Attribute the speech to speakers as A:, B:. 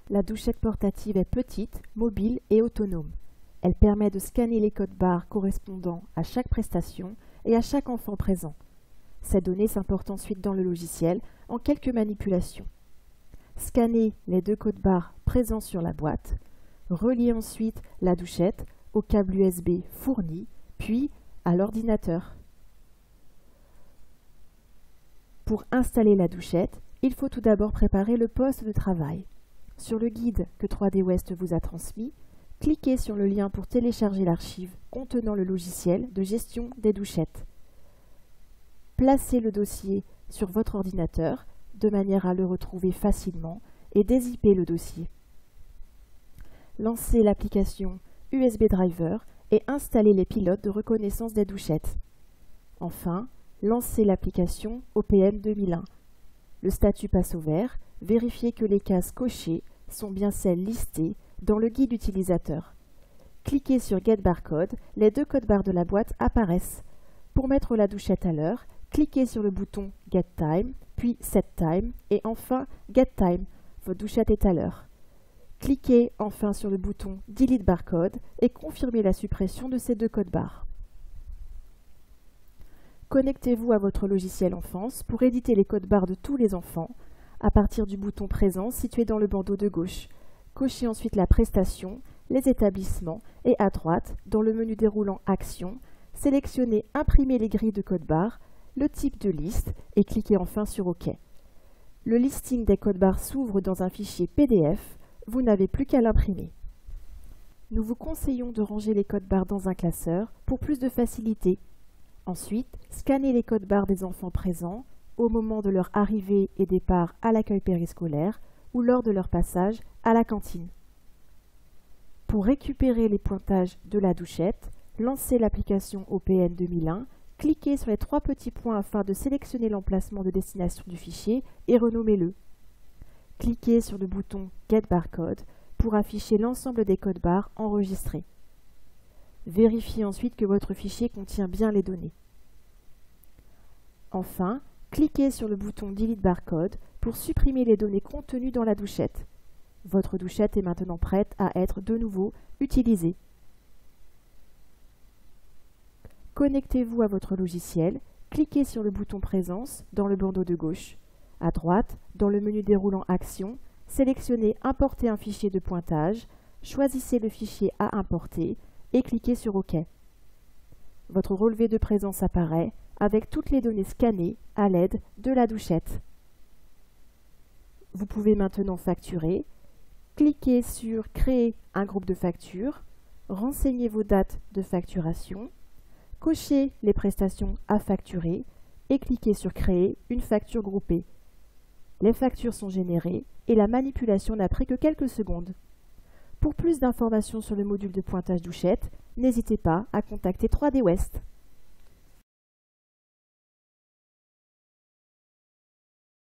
A: La douchette portative est petite, mobile et autonome. Elle permet de scanner les codes barres correspondant à chaque prestation et à chaque enfant présent. Ces données s'importent ensuite dans le logiciel en quelques manipulations. Scannez les 2 codes barres présents sur la boîte. Reliez ensuite la douchette au câble USB fourni, puis à l'ordinateur. Pour installer la douchette, il faut tout d'abord préparer le poste de travail. Sur le guide que 3D West vous a transmis, cliquez sur le lien pour télécharger l'archive contenant le logiciel de gestion des douchettes. Placez le dossier sur votre ordinateur de manière à le retrouver facilement et dézippez le dossier. Lancez l'application USB Driver et installez les pilotes de reconnaissance des douchettes. Enfin, lancez l'application OPN 2001. Le statut passe au vert. Vérifiez que les cases cochées sont bien celles listées dans le guide utilisateur. Cliquez sur Get Barcode, les 2 codes barres de la boîte apparaissent. Pour mettre la douchette à l'heure, cliquez sur le bouton Get Time, puis Set Time et enfin Get Time. Votre douchette est à l'heure. Cliquez enfin sur le bouton Delete Barcode et confirmez la suppression de ces 2 codes barres. Connectez-vous à votre logiciel Enfance pour éditer les codes barres de tous les enfants à partir du bouton Présent situé dans le bandeau de gauche. Cochez ensuite la prestation, les établissements et à droite, dans le menu déroulant Action, sélectionnez Imprimer les grilles de code barres, le type de liste et cliquez enfin sur OK. Le listing des codes barres s'ouvre dans un fichier PDF, vous n'avez plus qu'à l'imprimer. Nous vous conseillons de ranger les codes barres dans un classeur pour plus de facilité. Ensuite, scannez les codes barres des enfants présents au moment de leur arrivée et départ à l'accueil périscolaire ou lors de leur passage à la cantine. Pour récupérer les pointages de la douchette, lancez l'application OPN 2001, cliquez sur les 3 petits points afin de sélectionner l'emplacement de destination du fichier et renommez-le. Cliquez sur le bouton Get Barcode pour afficher l'ensemble des codes barres enregistrés. Vérifiez ensuite que votre fichier contient bien les données. Enfin, cliquez sur le bouton Delete Barcode pour supprimer les données contenues dans la douchette. Votre douchette est maintenant prête à être de nouveau utilisée. Connectez-vous à votre logiciel, cliquez sur le bouton Présence dans le bandeau de gauche. À droite, dans le menu déroulant Action, sélectionnez Importer un fichier de pointage, choisissez le fichier à importer et cliquez sur OK. Votre relevé de présence apparaît avec toutes les données scannées à l'aide de la douchette. Vous pouvez maintenant facturer. Cliquez sur Créer un groupe de factures, renseignez vos dates de facturation, cochez les prestations à facturer et cliquez sur Créer une facture groupée. Les factures sont générées et la manipulation n'a pris que quelques secondes. Pour plus d'informations sur le module de pointage douchette, n'hésitez pas à contacter 3D West.